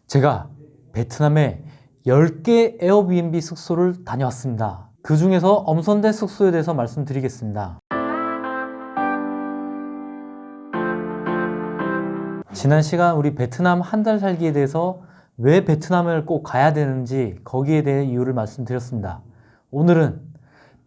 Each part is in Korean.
제가 베트남에 10개 에어비앤비 숙소를 다녀왔습니다. 그 중에서 엄선된 숙소에 대해서 말씀드리겠습니다. 지난 시간 우리 베트남 한 달 살기에 대해서 왜 베트남을 꼭 가야 되는지 거기에 대해 이유를 말씀드렸습니다. 오늘은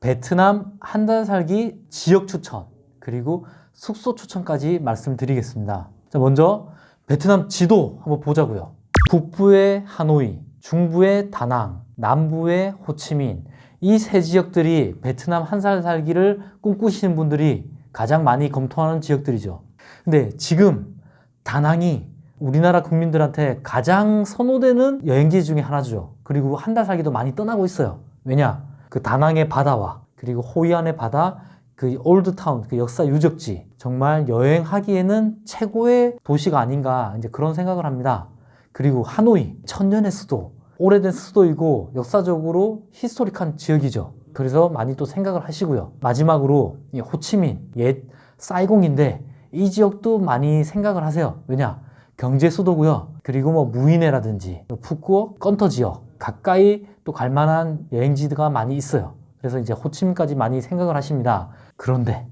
베트남 한 달 살기 지역 추천 그리고 숙소 추천까지 말씀드리겠습니다. 자, 먼저 베트남 지도 한번 보자고요. 북부의 하노이, 중부의 다낭, 남부의 호치민, 이 세 지역들이 베트남 한 달 살기를 꿈꾸시는 분들이 가장 많이 검토하는 지역들이죠. 근데 지금 다낭이 우리나라 국민들한테 가장 선호되는 여행지 중에 하나죠. 그리고 한 달 살기도 많이 떠나고 있어요. 왜냐? 그 다낭의 바다와 그리고 호이안의 바다, 그 올드타운, 그 역사 유적지, 정말 여행하기에는 최고의 도시가 아닌가 이제 그런 생각을 합니다. 그리고 하노이, 천년의 수도, 오래된 수도이고 역사적으로 히스토릭한 지역이죠. 그래서 많이 또 생각을 하시고요. 마지막으로 이 호치민, 옛 사이공인데 이 지역도 많이 생각을 하세요. 왜냐? 경제 수도고요. 그리고 뭐 무이네라든지 푸꾸옥, 건터 지역 가까이 또 갈 만한 여행지가 많이 있어요. 그래서 이제 호치민까지 많이 생각을 하십니다. 그런데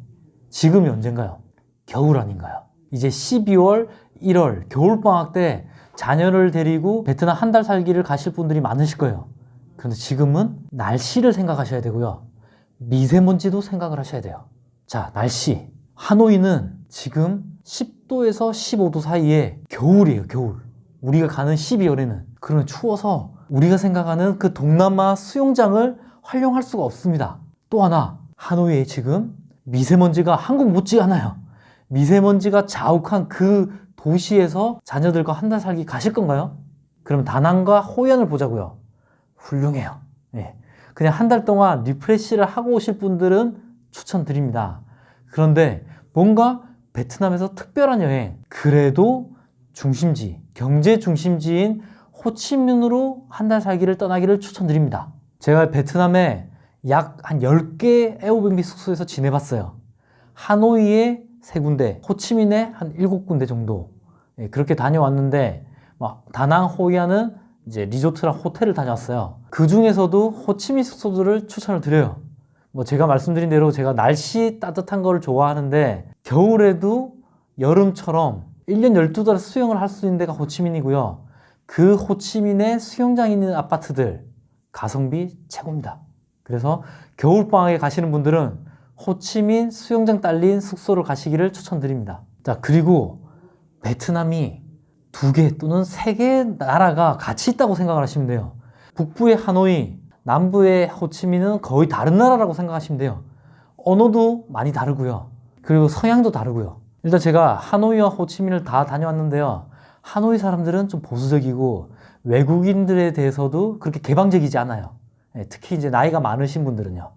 지금이 언젠가요? 겨울 아닌가요? 이제 12월, 1월 겨울방학 때 자녀를 데리고 베트남 한 달 살기를 가실 분들이 많으실 거예요. 그런데 지금은 날씨를 생각하셔야 되고요. 미세먼지도 생각을 하셔야 돼요. 자, 날씨. 하노이는 지금 10도에서 15도 사이에 겨울이에요, 겨울. 우리가 가는 12월에는. 그러면 추워서 우리가 생각하는 그 동남아 수영장을 활용할 수가 없습니다. 또 하나, 하노이에 지금 미세먼지가 한국 못지않아요. 미세먼지가 자욱한 그 도시에서 자녀들과 한 달 살기 가실 건가요? 그럼 다낭과 호이안을 보자고요. 훌륭해요. 네. 그냥 한 달 동안 리프레시를 하고 오실 분들은 추천드립니다. 그런데 뭔가 베트남에서 특별한 여행, 그래도 중심지, 경제 중심지인 호치민으로 한 달 살기를 떠나기를 추천드립니다. 제가 베트남에 약 한 10개 에어비앤비 숙소에서 지내봤어요. 하노이에 3군데, 호치민에 한 7군데 정도. 그렇게 다녀왔는데, 다낭, 호이안은 이제 리조트랑 호텔을 다녀왔어요. 그 중에서도 호치민 숙소들을 추천을 드려요. 제가 말씀드린 대로 제가 날씨 따뜻한 거를 좋아하는데, 겨울에도 여름처럼 1년 12달 수영을 할 수 있는 데가 호치민이고요. 그 호치민에 수영장 있는 아파트들, 가성비 최고입니다. 그래서 겨울방학에 가시는 분들은 호치민 수영장 딸린 숙소를 가시기를 추천드립니다. 자, 그리고 베트남이 2개 또는 3개 나라가 같이 있다고 생각을 하시면 돼요. 북부의 하노이, 남부의 호치민은 거의 다른 나라라고 생각하시면 돼요. 언어도 많이 다르고요. 그리고 성향도 다르고요. 일단 제가 하노이와 호치민을 다 다녀왔는데요. 하노이 사람들은 좀 보수적이고 외국인들에 대해서도 그렇게 개방적이지 않아요. 특히 이제 나이가 많으신 분들은요.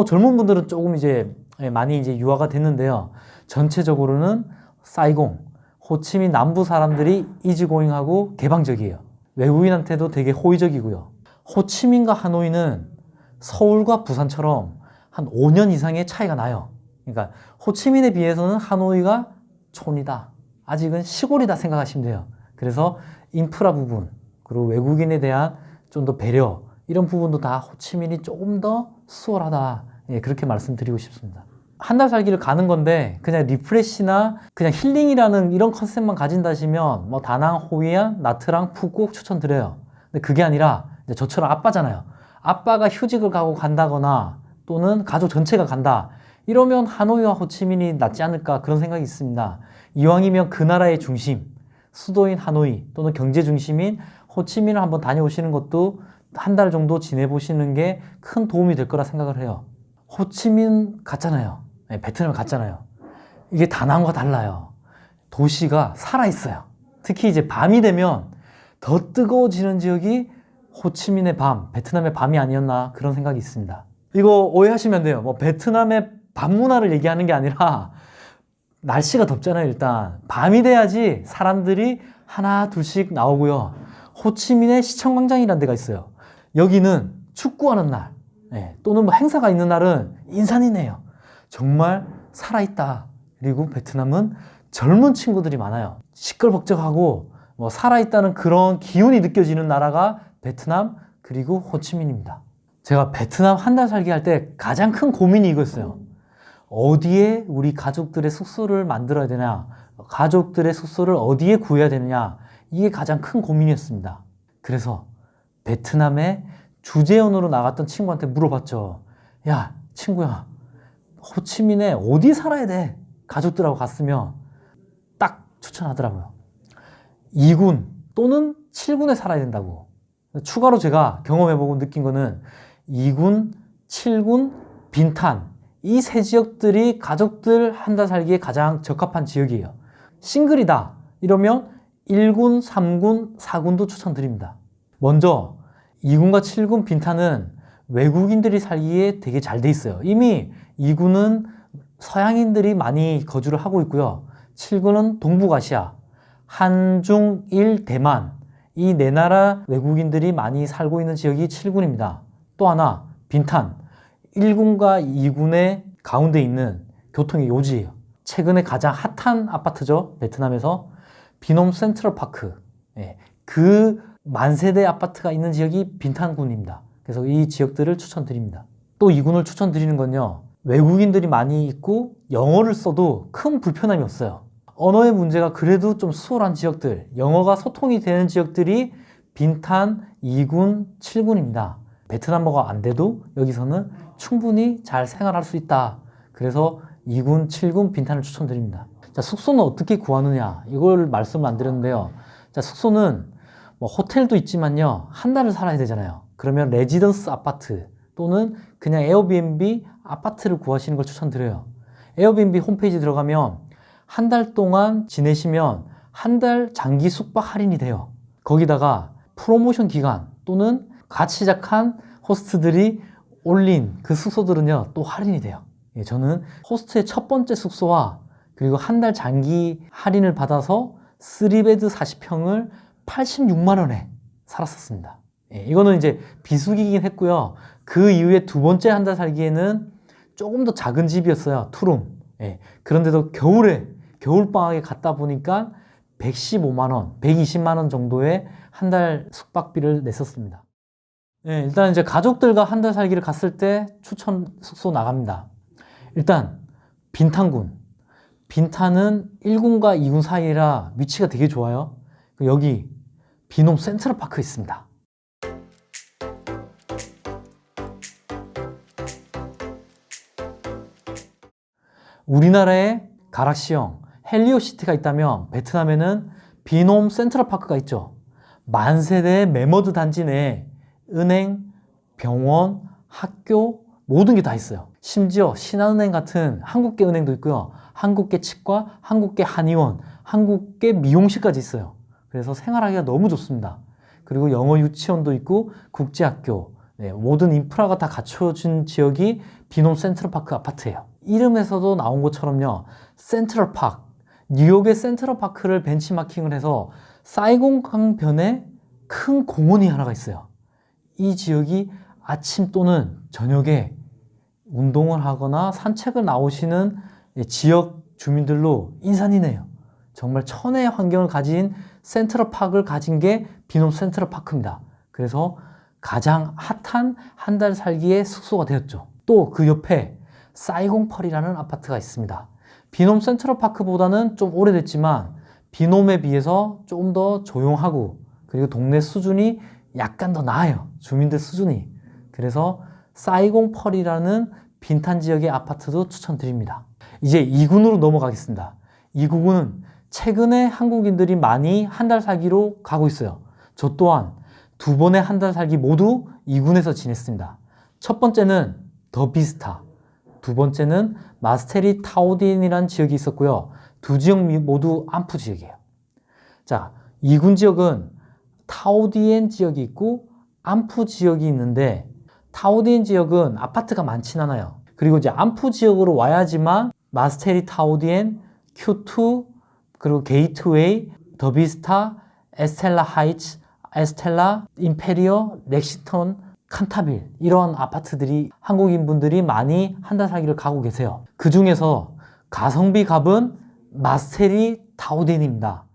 젊은 분들은 조금 이제 많이 이제 유화가 됐는데요. 전체적으로는 사이공, 호치민 남부 사람들이 이지고잉하고 개방적이에요. 외국인한테도 되게 호의적이고요. 호치민과 하노이는 서울과 부산처럼 한 5년 이상의 차이가 나요. 그러니까 호치민에 비해서는 하노이가 촌이다. 아직은 시골이다 생각하시면 돼요. 그래서 인프라 부분, 그리고 외국인에 대한 좀 더 배려, 이런 부분도 다 호치민이 조금 더 수월하다. 그렇게 말씀드리고 싶습니다. 한 달 살기를 가는 건데 그냥 리프레시나 그냥 힐링이라는 이런 컨셉만 가진다시면 다낭, 호이안, 나트랑, 푸꾸옥 추천드려요. 근데 그게 아니라 이제 저처럼 아빠잖아요. 아빠가 휴직을 가고 간다거나 또는 가족 전체가 간다. 이러면 하노이와 호치민이 낫지 않을까 그런 생각이 있습니다. 이왕이면 그 나라의 중심, 수도인 하노이 또는 경제 중심인 호치민을 한번 다녀오시는 것도 한 달 정도 지내보시는 게 큰 도움이 될 거라 생각을 해요. 호치민 갔잖아요. 베트남 갔잖아요. 이게 다낭과 달라요. 도시가 살아있어요. 특히 이제 밤이 되면 더 뜨거워지는 지역이 호치민의 밤, 베트남의 밤이 아니었나 그런 생각이 있습니다. 이거 오해하시면 돼요. 베트남의 밤 문화를 얘기하는 게 아니라 날씨가 덥잖아요. 일단 밤이 돼야지 사람들이 하나 둘씩 나오고요. 호치민에 시청광장이라는 데가 있어요. 여기는 축구하는 날 또는 행사가 있는 날은 인산이네요. 정말 살아있다. 그리고 베트남은 젊은 친구들이 많아요. 시끌벅적하고 뭐 살아있다는 그런 기운이 느껴지는 나라가 베트남 그리고 호치민입니다. 제가 베트남 한 달 살기 할 때 가장 큰 고민이 이거였어요. 어디에 우리 가족들의 숙소를 만들어야 되냐, 가족들의 숙소를 어디에 구해야 되느냐, 이게 가장 큰 고민이었습니다. 그래서 베트남에 주재원으로 나갔던 친구한테 물어봤죠. 야, 친구야, 호치민에 어디 살아야 돼? 가족들하고 갔으면. 딱 추천하더라고요. 2군 또는 7군에 살아야 된다고. 추가로 제가 경험해보고 느낀 거는 2군, 7군, 빈탄, 이 세 지역들이 가족들 한 달 살기에 가장 적합한 지역이에요. 싱글이다 이러면 1군, 3군, 4군도 추천드립니다. 먼저 2군과 7군 빈탄은 외국인들이 살기에 되게 잘 돼 있어요. 이미 2군은 서양인들이 많이 거주를 하고 있고요. 7군은 동북아시아, 한중, 일, 대만, 이 네 나라 외국인들이 많이 살고 있는 지역이 7군입니다. 또 하나, 빈탄. 1군과 2군의 가운데 있는 교통의 요지예요. 최근에 가장 핫한 아파트죠. 베트남에서. 비놈 센트럴파크. 그 만세대 아파트가 있는 지역이 빈탄군입니다. 그래서 이 지역들을 추천드립니다. 또 2군을 추천드리는 건요. 외국인들이 많이 있고 영어를 써도 큰 불편함이 없어요. 언어의 문제가 그래도 좀 수월한 지역들, 영어가 소통이 되는 지역들이 빈탄, 2군, 7군입니다. 베트남어가 안 돼도 여기서는 충분히 잘 생활할 수 있다. 그래서 2군, 7군 빈탄을 추천드립니다. 자, 숙소는 어떻게 구하느냐? 이걸 말씀을 안 드렸는데요. 자, 숙소는 뭐 호텔도 있지만요. 한 달을 살아야 되잖아요. 그러면 레지던스 아파트 또는 그냥 에어비앤비 아파트를 구하시는 걸 추천드려요. 에어비앤비 홈페이지 들어가면 한 달 동안 지내시면 한 달 장기 숙박 할인이 돼요. 거기다가 프로모션 기간 또는 같이 시작한 호스트들이 올린 그 숙소들은요 또 할인이 돼요. 저는 호스트의 첫 번째 숙소와 그리고 한 달 장기 할인을 받아서 3베드 40평을 86만 원에 살았었습니다. 이거는 이제 비수기이긴 했고요. 그 이후에 두 번째 한 달 살기에는 조금 더 작은 집이었어요. 투룸. 그런데도 겨울방학에 갔다 보니까 115만 원, 120만 원 정도의 한 달 숙박비를 냈었습니다. 일단 이제 가족들과 한 달 살기를 갔을 때 추천 숙소 나갑니다. 일단 빈탄군. 빈탄은 1군과 2군 사이라 위치가 되게 좋아요. 여기 비놈 센트럴파크 있습니다. 우리나라에 가락시형 헬리오시티가 있다면 베트남에는 비놈 센트럴파크가 있죠. 만세대 매머드 단지 내에 은행, 병원, 학교 모든 게 다 있어요. 심지어 신한은행 같은 한국계 은행도 있고요. 한국계 치과, 한국계 한의원, 한국계 미용실까지 있어요. 그래서 생활하기가 너무 좋습니다. 그리고 영어 유치원도 있고 국제학교, 모든 인프라가 다 갖춰진 지역이 비놈 센트럴파크 아파트예요. 이름에서도 나온 것처럼요. 센트럴파크, 뉴욕의 센트럴파크를 벤치마킹을 해서 사이공 강변에 큰 공원이 하나가 있어요. 이 지역이 아침 또는 저녁에 운동을 하거나 산책을 나오시는 지역 주민들로 인산이네요. 정말 천혜의 환경을 가진 센트럴파크를 가진 게 비놈 센트럴파크입니다. 그래서 가장 핫한 한 달 살기의 숙소가 되었죠. 또 그 옆에 사이공펄이라는 아파트가 있습니다. 비놈 센트럴파크보다는 좀 오래됐지만 비놈에 비해서 조금 더 조용하고 그리고 동네 수준이 약간 더 나아요. 주민들 수준이. 그래서 사이공펄이라는 빈탄 지역의 아파트도 추천드립니다. 이제 2군으로 넘어가겠습니다. 2군은 최근에 한국인들이 많이 한 달 살기로 가고 있어요. 저 또한 두 번의 한 달 살기 모두 2군에서 지냈습니다. 첫 번째는 더 비스타, 두 번째는 마스테리 타오딘이라는 지역이 있었고요. 두 지역 모두 안푸 지역이에요. 자, 2군 지역은 타오디엔 지역이 있고 안푸 지역이 있는데 타오디엔 지역은 아파트가 많진 않아요. 그리고 이제 안푸 지역으로 와야지만 마스테리 타오디엔, Q2, 그리고 게이트웨이, 더 비스타, 에스텔라 하이츠, 에스텔라, 임페리어, 렉시턴, 칸타빌 이런 아파트들이 한국인분들이 많이 한 달 살기를 가고 계세요. 그 중에서 가성비 갑은 마스테리 타오딘입니다.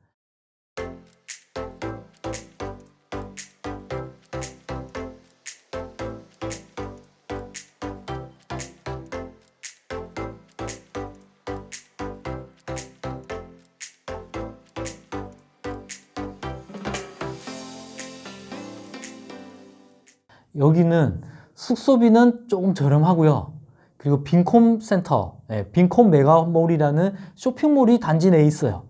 여기는 숙소비는 조금 저렴하고요. 그리고 빈콤 센터, 빈콤 메가몰이라는 쇼핑몰이 단지 내에 있어요.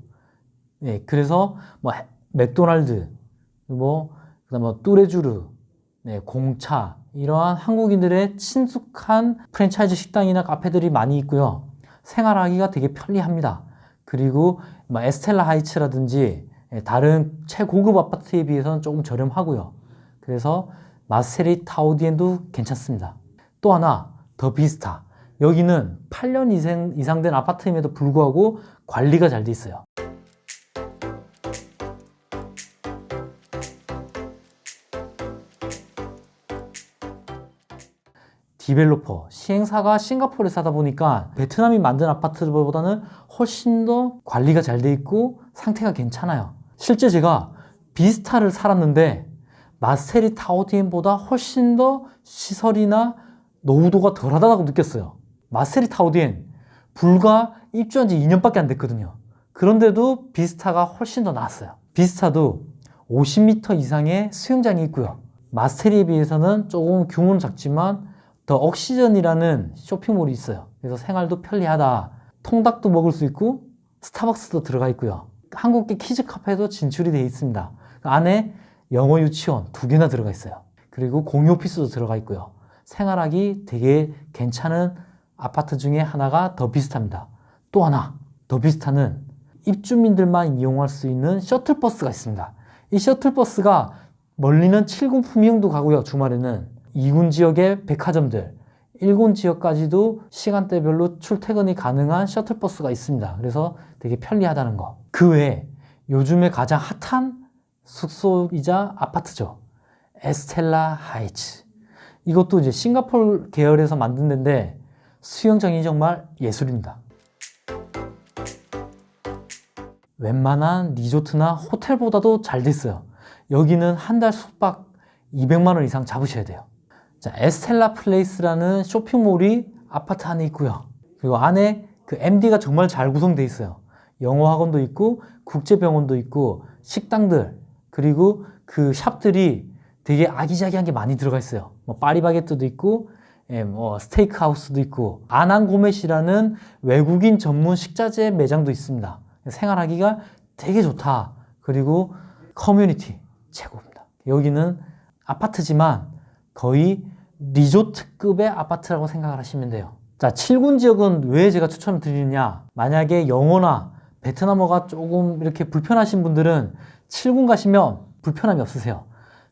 그래서 뭐 맥도날드, 그다음 뭐 뚜레쥬르, 공차 이러한 한국인들의 친숙한 프랜차이즈 식당이나 카페들이 많이 있고요. 생활하기가 되게 편리합니다. 그리고 뭐 에스텔라 하이츠라든지 다른 최고급 아파트에 비해서는 조금 저렴하고요. 그래서 마세리 타우디엔도 괜찮습니다. 또 하나 더 비스타. 여기는 8년 이상 된 아파트임에도 불구하고 관리가 잘 돼 있어요. 디벨로퍼, 시행사가 싱가포르에서 하다 보니까 베트남이 만든 아파트보다는 훨씬 더 관리가 잘 돼 있고 상태가 괜찮아요. 실제 제가 비스타를 살았는데 마세리 타우디엔보다 훨씬 더 시설이나 노후도가 덜하다고 느꼈어요. 마세리 타우디엔 불과 입주한 지 2년밖에 안 됐거든요. 그런데도 비스타가 훨씬 더 나았어요. 비스타도 50m 이상의 수영장이 있고요. 마세리에 비해서는 조금 규모는 작지만 더 옥시전이라는 쇼핑몰이 있어요. 그래서 생활도 편리하다. 통닭도 먹을 수 있고 스타벅스도 들어가 있고요. 한국계 키즈 카페도 진출이 되어 있습니다. 그 안에 영어 유치원 2개나 들어가 있어요. 그리고 공유 오피스도 들어가 있고요. 생활하기 되게 괜찮은 아파트 중에 하나가 더 비스타입니다. 또 하나, 더 비스타는 입주민들만 이용할 수 있는 셔틀버스가 있습니다. 이 셔틀버스가 멀리는 7군 품평도 가고요. 주말에는 2군 지역의 백화점들, 1군 지역까지도 시간대별로 출퇴근이 가능한 셔틀버스가 있습니다. 그래서 되게 편리하다는 거. 그 외에 요즘에 가장 핫한 숙소이자 아파트죠. 에스텔라 하이츠. 이것도 이제 싱가포르 계열에서 만든 데인데 수영장이 정말 예술입니다. 웬만한 리조트나 호텔보다도 잘 됐어요. 여기는 한 달 숙박 200만 원 이상 잡으셔야 돼요. 자, 에스텔라 플레이스라는 쇼핑몰이 아파트 안에 있고요. 그리고 안에 그 MD가 정말 잘 구성되어 있어요. 영어 학원도 있고 국제병원도 있고 식당들 그리고 그 샵들이 되게 아기자기한 게 많이 들어가 있어요. 뭐 파리바게뜨도 있고 뭐 스테이크 하우스도 있고 아난고메시라는 외국인 전문 식자재 매장도 있습니다. 생활하기가 되게 좋다. 그리고 커뮤니티 최고입니다. 여기는 아파트지만 거의 리조트급의 아파트라고 생각을 하시면 돼요. 자, 7군 지역은 왜 제가 추천을 드리느냐? 만약에 영어나 베트남어가 조금 이렇게 불편하신 분들은 7군 가시면 불편함이 없으세요.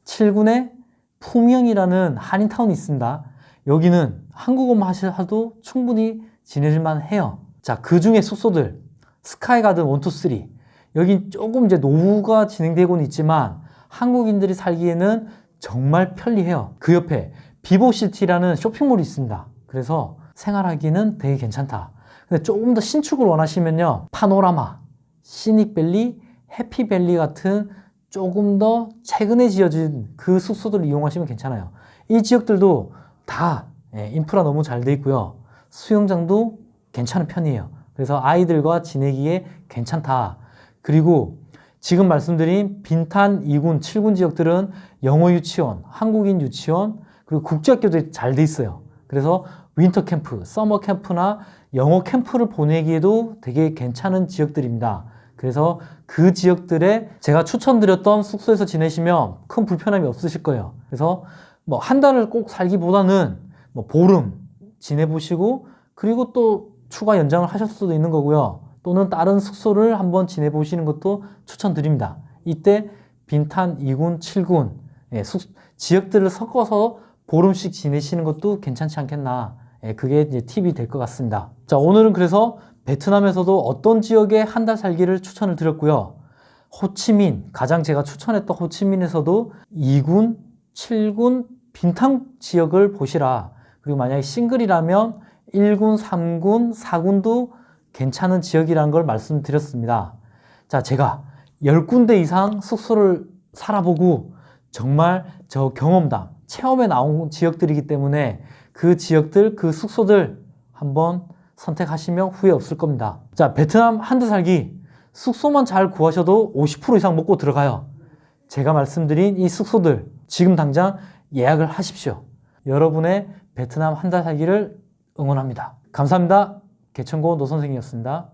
7군에 풍영이라는 한인타운이 있습니다. 여기는 한국어만 하셔도 충분히 지내실만 해요. 자, 그 중에 숙소들 스카이가든 1, 2, 3 여긴 조금 이제 노후가 진행되고는 있지만 한국인들이 살기에는 정말 편리해요. 그 옆에 비보시티라는 쇼핑몰이 있습니다. 그래서 생활하기는 되게 괜찮다. 근데 조금 더 신축을 원하시면요, 파노라마, 시닉밸리, 해피밸리 같은 조금 더 최근에 지어진 그 숙소들을 이용하시면 괜찮아요. 이 지역들도 다 인프라 너무 잘 돼 있고요. 수영장도 괜찮은 편이에요. 그래서 아이들과 지내기에 괜찮다. 그리고 지금 말씀드린 빈탄 2군, 7군 지역들은 영어 유치원, 한국인 유치원, 그리고 국제학교도 잘 돼 있어요. 그래서 윈터 캠프, 서머 캠프나 영어 캠프를 보내기에도 되게 괜찮은 지역들입니다. 그래서 그 지역들에 제가 추천드렸던 숙소에서 지내시면 큰 불편함이 없으실 거예요. 그래서 뭐 한 달을 꼭 살기보다는 뭐 보름 지내보시고 그리고 또 추가 연장을 하실 수도 있는 거고요. 또는 다른 숙소를 한번 지내보시는 것도 추천드립니다. 이때 빈탄 2군, 7군 지역들을 섞어서 보름씩 지내시는 것도 괜찮지 않겠나. 그게 이제 팁이 될 것 같습니다. 자, 오늘은 그래서 베트남에서도 어떤 지역에 한 달 살기를 추천을 드렸고요. 호치민, 가장 제가 추천했던 호치민에서도 2군, 7군, 빈탄 지역을 보시라. 그리고 만약에 싱글이라면 1군, 3군, 4군도 괜찮은 지역이라는 걸 말씀드렸습니다. 자, 제가 10군데 이상 숙소를 살아보고 정말 저 경험담, 체험에 나온 지역들이기 때문에 그 지역들, 그 숙소들 한번 선택하시면 후회 없을 겁니다. 자, 베트남 한 달 살기 숙소만 잘 구하셔도 50% 이상 먹고 들어가요. 제가 말씀드린 이 숙소들 지금 당장 예약을 하십시오. 여러분의 베트남 한 달 살기를 응원합니다. 감사합니다. 개천고 노선생이었습니다.